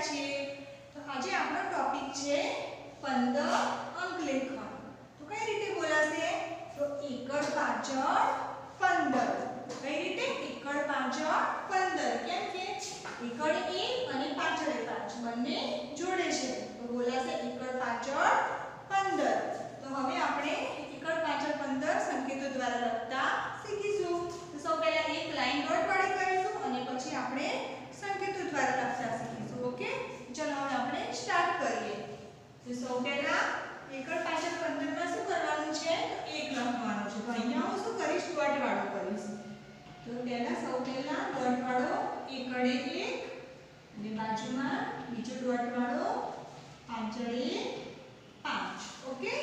રહ્યા છીએ. તો આજે આપણો ટોપિક છે 15 અંક લેખન. તો કઈ રીતે બોલાશે? તો એકડ પાછળ 15. કઈ રીતે? એકડ પાછળ 15. કેમ કે એકડ 1 અને પાછળ 5 બંને જોડે છે. તો બોલાશે એકડ પાછળ 15. તો હવે આપણે એકડ પાછળ 15 સંકેતો દ્વારા લખતા શીખીશું. તો સૌ પહેલા એક લાઈન ડોટ વાળી કરીશું અને પછી આપણે સંકેતો દ્વારા લખતા શીખીશું. ઓકે, ચલો હવે આપણે સ્ટાર્ટ કરીએ. તો સૌ પહેલા એકડ પાછળ 15 માં શું કરવાનું છે? તો 1 લખવાનું છે. તો અહીંયા હું શું કરીશ? ડોટ વાળો કરીશ. તો સૌ પહેલા ડોટ વાળો એકડે 1 અને બાજુમાં બીજો ડોટ વાળો પાછળે 5. ઓકે,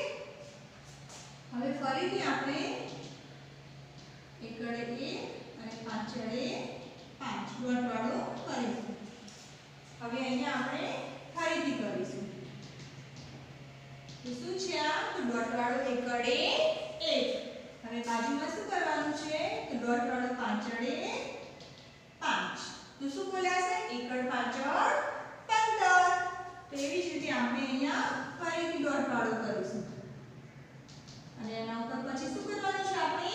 હવે ફરીથી આપણે એકડે 1 અને પાછળે 5 ડોટ વાળો કરીશું. હવે અહીંયા આપણે ફરીથી કરીશું. તો શું છે આ? તો ડોટ વાળો એકડે 1. હવે બાજુમાં શું કરવાનું છે? તો ડોટ વાળો પાછળે 5. તો શું બોલાશે? એકડ પાછળ 15. તો એવી જ રીતે આપણે અહીંયા ફરીથી ડોટ વાળો કરીશું અને એના ઉપર પછી શું કરવાનું છે? આપણે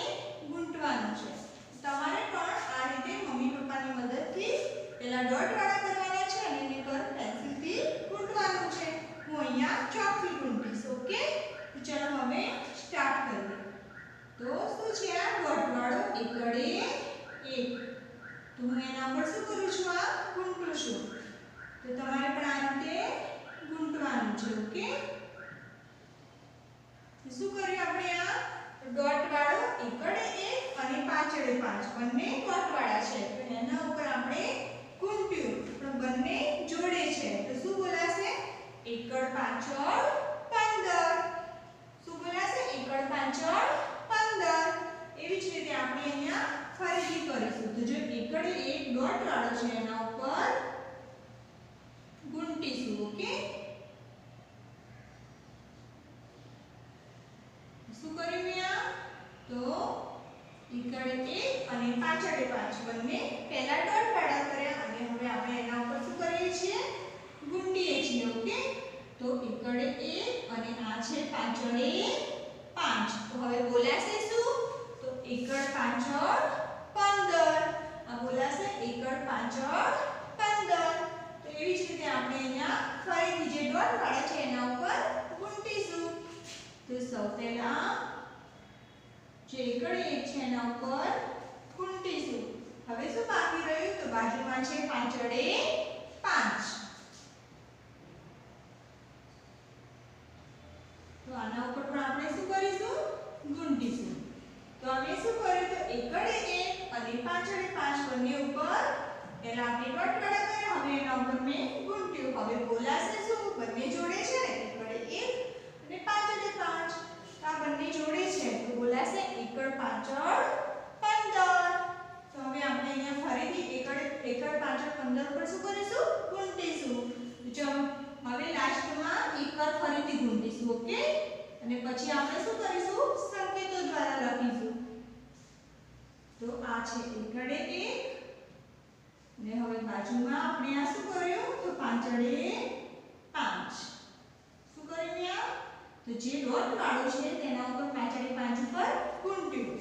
ગુંટવાનું છે. તમારે પણ આ રીતે મમ્મી પપ્પાની મદદથી પહેલા ડોટ વાળા કરવાના છે અને એની પર પેન્સિલથી ગુંટવાનું છે. હું અહીંયા ચોકથી ગુંટીશ. ઓકે, તો ચલો હવે સ્ટાર્ટ કરીએ. તો શું છે આ? ડોટ વાળો એકડે 1. તો હું એના પર શું કરું છું? આ ગુંટું છું. તો તમારે પણ આ રીતે ગુંટવાનું છે. ઓકે, શું કર્યું આપણે? આ ડોટ વાળો એકડે 1 અને પાછળે 5 બંને ડોટ વાળા છે. તો એના ઉપર આપણે ગુંટ્યું પણ બંને જોડે છે. તો શું બોલાશે? એકડ પાછળ 15. શું બોલાશે? એકડ પાછળ 15. એવી જ રીતે આપણે અહીંયા ફરીથી કરીશું. તો જો એકડે 1 ડોટ વાળો છે એના ઉપર ગુંટીશું. ઓકે, શું કર્યું અહીંયા? તો એકડે 1 અને પાછળે 5 બંને પહેલા ડોટ વાળા કર્યા અને હવે આપણે એના ઉપર શું કરીએ છીએ? ગુંટીએ છીએ. ઓકે, તો એકડે 1 અને આ છે પાછળે 5. તો હવે બોલાશે શું? તો એકડ પાછળ 15. આ બોલાશે એકડ પાછળ 15. તો એવી જ રીતે આપણે અહીંયા ફરીથી જે ડોટ વાળા છે એના ઉપર ગુંટીશું. તો સૌ પહેલા જે એકડે 1 છે એના ઉપર ગુંટીશું. હવે શું બાકી રહ્યું? તો બાજુમાં છે પાછળે 5. તો આના ઉપર પણ આપણે શું કરીશું? ગુંટીશું. તો અમે શું કર્યું? તો એકડે 1 અને પાછળે 5 બંને ઉપર પહેલા આપણે ડોટ વાળા કર્યા. હવે એના ઉપર મેં ગુંટ્યું. હવે બોલાશે શું? બંને જોડે છે ને, એકડે 1 અને પાછળે 5. આ બંને જોડે છે તો બોલાશે એકડ પાછળ 15. તો હવે આપણે અહીંયા ફરીથી એકડ પાછળ 15 પર શું કરીશું? ગુંટીશું. જો હવે લાસ્ટમાં એકવાર ફરીથી ગુંટીશું. ઓકે, અને પછી આપણે શું કરીશું? સંકેતો દ્વારા લખીશું. તો આ છે એકડે 1 અને હવે બાજુમાં આપણે આ શું કર્યું? તો પાછળે 5. શું કર્યું અહીંયા? તો જે ડોટ વાળો છે તેના ઉપર પાછળે 5 ઉપર ગુંટ્યું.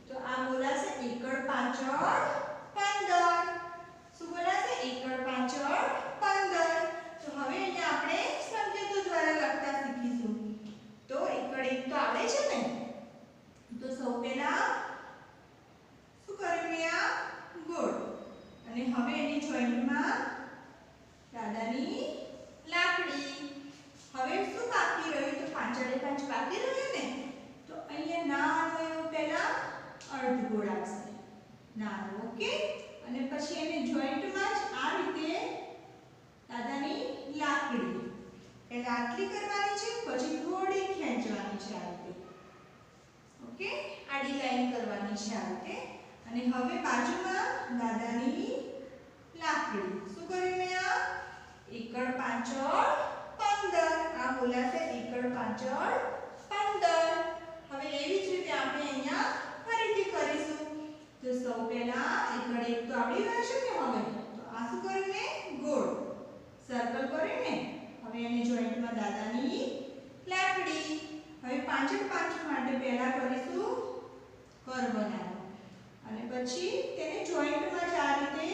તો આ બોલાશે એકડ પાછળ 15. શું બોલાશે? એકડ પાછળ 15. તો હવે અહીંયા આપણે સંકેતો દ્વારા લખતા શીખીશું. તો એકડ 1 તો આવડે છે ને? તો સૌ પહેલા શું કર્યું? અહીંયા ગોળ અને હવે એની જોઈન્ટમાં દાદાની લાકડી. હવે શું બાકી રહ્યું? તો પાછળે 5 બાકી રહ્યું ને. તો અહીંયા નાનો એવો પહેલા અર્ધગોળ આવશે. નાનો. ઓકે, અને પછી એને જોઈન્ટમાં જ આ રીતે દાદાની લાકડી પહેલા આટલી કરવાની છે, પછી થોડી ખેંચવાની છે આ રીતે. ઓકે, આડી લાઈન કરવાની છે આ રીતે. અને હવે બાજુમાં દાદાની લાકડી. શું કર્યું મેં? આ એકડ પાછળ 15. આ બોલાશે એકડ પાછળ 15. હવે એવી જ રીતે આપણે અહીંયા ફરીથી કરીશું. તો સૌ પહેલા એકડ 1 તો આવડી ગયું છે ને. હવે તો આ શું કર્યું મેં? ગોળ સર્કલ પાછળ પાછળ માટે પહેલા કરીશું કર બનાવો અને પછી તેને જોઈન્ટમાં જ આ રીતે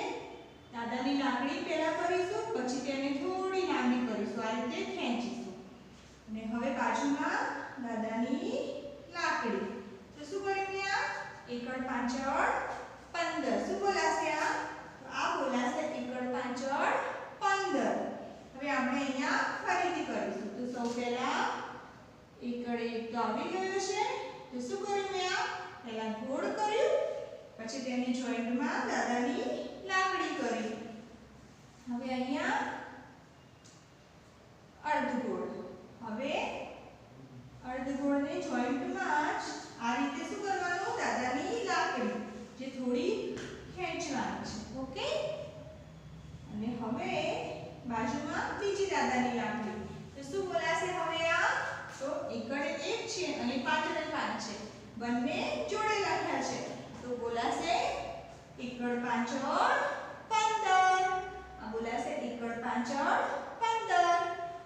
દાદાની લાકડી પહેલા કરીશું, પછી તેને થોડી લાંબી કરીશું, આ રીતે ખેંચીશું અને હવે બાજુમાં દાદાની લાકડી. તો શું કર્યું આ એકડ પાછળ 15. શું બોલાશે આ? તો આ બોલાશે એકડ પાછળ 15. હવે આપણે અહીંયા ફરીથી કરીશું. તો સૌ પહેલા એકડ એક તો આવી ગયો છે. તો શું કર્યું મેં આ પહેલા ગોળ કર્યું, પછી તેની જોઈન્ટમાં દાદાની લાકડી કરી. હવે અહીંયા અર્ધગોળ. હવે અર્ધગોળની જોઈન્ટમાં જ આ રીતે શું કરવાનું દાદાની લાકડી જે થોડી ખેંચવાની છે. ઓકે. અને હવે બાજુમાં બીજી દાદાની લાકડી. તો શું બોલાશે હવે આ? તો એકડ 1 છે અને પાછળ 5 છે, બંને જોડે લખ્યા છે. તો બોલાશે એકડ પાછળ 15. આ બોલાશે એકડ પાછળ 15.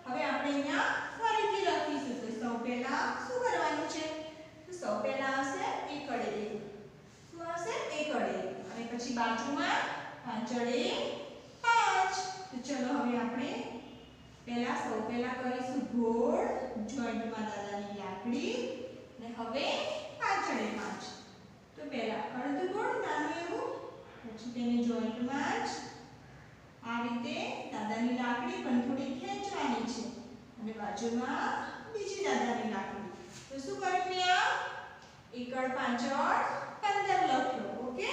હવે આપણે અહીંયા ફરીથી લખીશું. તો સૌ પહેલા શું કરવાનું છે? તો સૌ પહેલા હશે એકડ 1. શું હશે? એકડ 1 અને પછી બાજુમાં પાછળ 5. તો ચલો હવે આપણે પહેલા સૌ પહેલા કરીશું ગોળ, જોઈન્ટમાં દાદાની લાકડી અને હવે પાછળ 5. તો પહેલા અર્ધગોળ નાનું એવું, પછી તેને જોઈન્ટમાં જ આ રીતે દાદાની લાકડી પણ થોડી ખેંચવાની છે અને બાજુમાં બીજી દાદાની લાકડી. તો શું કરવું આ એકડ પાછળ 15 લખ્યો. ઓકે.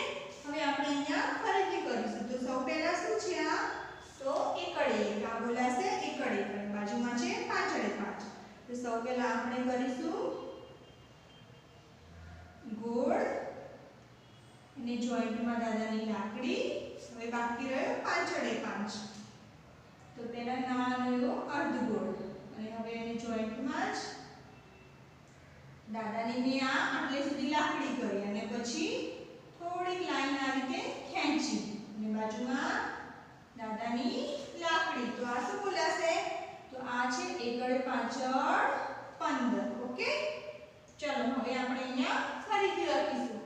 હવે આપણે અહીંયા ફરીથી કરીશું. તો સૌ પહેલા શું છે આ? તો એકડ 1. આ બોલાશે એકડ 1 અને બાજુમાં છે પાછળ 5. તો સૌ પહેલા આપણે કરીશું ગોળ અને જોઈન્ટમાં દાદાની લાકડી. હવે બાકી રહ્યો પાછળ 5. તો પહેલા નાનો એવો અર્ધગોળ અને હવે એને જોઈન્ટમાં જ દાદાની મેં આટલે સુધી લાકડી કરી અને પછી થોડીક લાઈન આ રીતે ખેંચી અને બાજુમાં દાદાની લાકડી. તો આ શું બોલાશે? તો આ છે એકડ પાછળ 15. ઓકે. ચલો હવે આપણે અહીંયા ફરીથી લખીશું.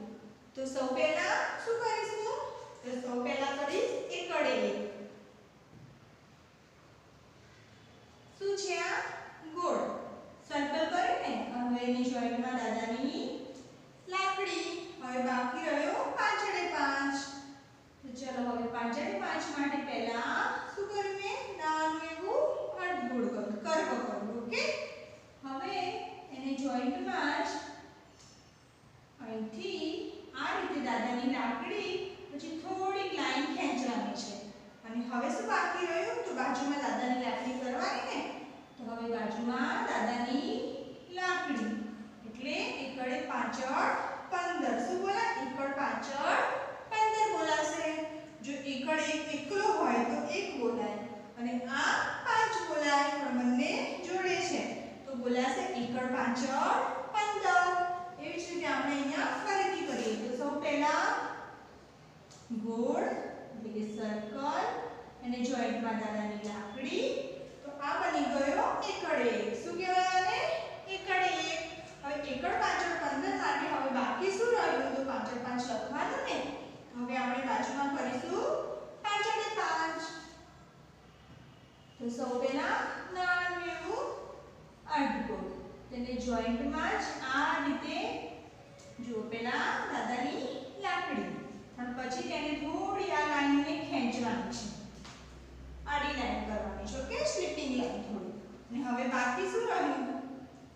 તો સૌ પહેલા શું કરીશું? તો સૌ પહેલા કરીશ એકડ 1. શું છે આ? ગોળ. સર્કલ કરીને હવે એની જોઈન્ટમાં દાદાની લાકડી. હવે બાકી રહ્યો પાછળ 5. તો ચલો હવે પાછળ 5 માટે પહેલા શું કર્યું મેં? નાનું એવું અર્ધગોળ કર્યું, કર્વ કર્યું. ઓકે. હવે એને જોઈન્ટમાં જ અહીંથી આ રીતે દાદાની લાકડી પછી થોડીક લાઈન ખેંચવાની છે અને હવે શું બાકી રહ્યું? તો બાજુમાં દાદાની લાકડી કરવાની ને. તો હવે બાજુમાં દાદાની લાકડી એટલે એકડે પાછળ 15. શું બોલા? એકડ પાછળ 15 બોલાશે. જો એકડ 1 એકલો હોય તો 1 બોલાય અને આ 5 બોલાય, પણ બંને જોડે છે તો બોલાશે એકડ પાછળ 15. એવી જ રીતે આપણે અહીંયા ફરીથી કરીએ. તો સૌ પહેલા ગોળ એટલે કે સર્કલ અને જોઈન્ટમાં દાદાની લાકડી. તો આ બની ગયો એકડ 1. શું કહેવાય આને? એકડ 1. હવે એકડ પાછળ 15 માટે હવે બાકી શું રહ્યું? તો પાછળ 5 લખવાનું ને. હવે આપણે બાજુમાં કરીશું પાછળ 5. તો સૌ પહેલા નાનું એવું અર્ધગોળ તેને જોઈન્ટમાં જ આ રીતે જો પહેલા દાદાની લાકડી પણ પછી તેને થોડી આ લાઈનને ખેંચવાની છે, આડી લાઈન કરવાની છે. ઓકે. સ્લીપિંગ લાઈન થોડી. અને હવે બાકી શું રહ્યું?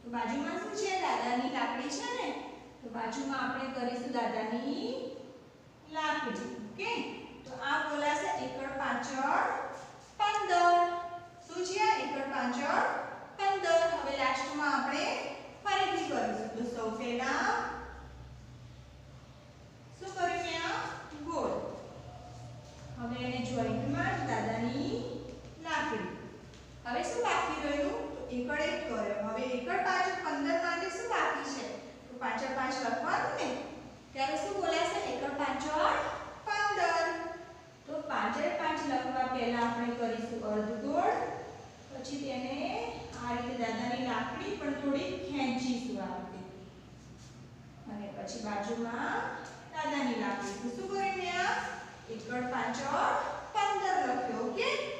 તો બાજુમાં શું છે? દાદાની લાકડી છે ને. તો બાજુમાં આપણે કરીશું દાદાની લાકડી. ઓકે. તો આ બોલાશે એકડ પાછળ 15. શું છે? એકડ પાછળ 15. હવે લાસ્ટમાં આપણે ફરીથી કરીશું. તો સૌ પહેલા શું કર્યું ત્યાં? ગોળ. હવે એને જોઈન્ટમાં જ દાદાની લાકડી. હવે શું બાકી રહ્યું? તો એકડ 1 કર્યો. હવે એકડ પાછળ 15 માટે શું બાકી છે? તો પાછળ 5 લખવાનું ને. ત્યારે શું બોલાશે? એકડ પાછળ 15. તો પાછળ 5 લખવા પહેલા આપણે કરીશું અર્ધગોળ, પછી તેને આ રીતે દાદાની લાકડી પણ થોડી ખેંચીશું વાળતી અને પછી બાજુમાં દાદાની લાકડી. શું કર્યું મેં? એકડ પાછળ 15 લખ્યો. ઓકે.